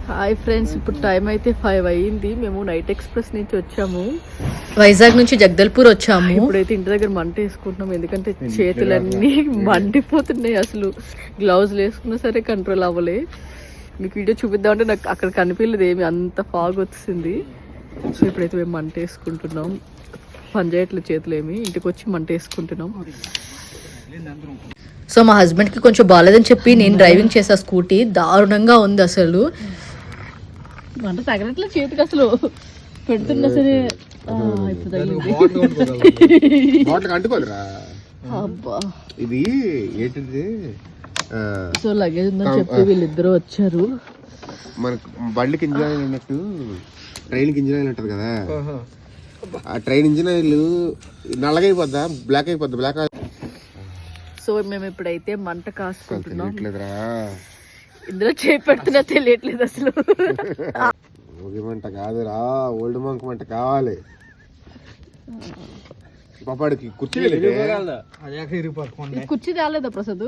Hi friends, ఇప్పుడు time అయితే 5 అయ్యింది. మేము నైట్ ఎక్స్ప్రెస్ నుంచి వచ్చాము, వైజాగ్ నుంచి జగదల్పూర్ వచ్చాము. ఇప్పుడైతే ఇంటి దగ్గర మంట వేసుకుంటున్నాం, ఎందుకంటే చేతులన్నీ మండిపోతున్నాయి. అసలు గ్లౌజ్ వేసుకున్నా సరే కంట్రోల్ అవ్వలే. మీకు వీడియో చూపిద్దామంటే నాకు అక్కడ కనిపించలేదు ఏమి, అంత ఫాగ్ వచ్చింది. సో ఇప్పుడైతే మేము మంట వేసుకుంటున్నాం, పని చేయట్లేదు చేతులు ఏమి. ఇంటికి వచ్చి మంట వేసుకుంటున్నాం. సో మా హస్బెండ్ కి కొంచెం బాగాలేదని చెప్పి నేను డ్రైవింగ్ చేసా స్కూటీ. దారుణంగా ఉంది అసలు, మంట తగలట్లేదు చేతికి, అసలు పెడుతున్నా సరే. అబ్బా, ఇది ఏంటిది? సో లగేజ్ ఉందని చెప్పి వీళ్ళిద్దరూ వచ్చారు. మనకు బండికి ఇంజిన్ ఆయిల్ అన్నట్టు ట్రైన్కి ఇంజిన్ ఆయిల్ ఉంటుంది కదా, ఆ ట్రైన్ ఇంజిన్ ఆయిల్ నల్లగా అయిపోద్దా, బ్లాక్ అయిపోద్దా? బ్లాక్. సో మేము ఇప్పుడైతే మంట కాసుకుంటున్నాం. ఇందులో చేయి పెడుతున్నా తెలియట్లేదు అసలు. ఓగి మంట కాదురా, ఓల్డ్ మంక్ మంట కావాలి. పాపాడికి కుర్చీ కుర్చీ తేలేదా ప్రసాద్?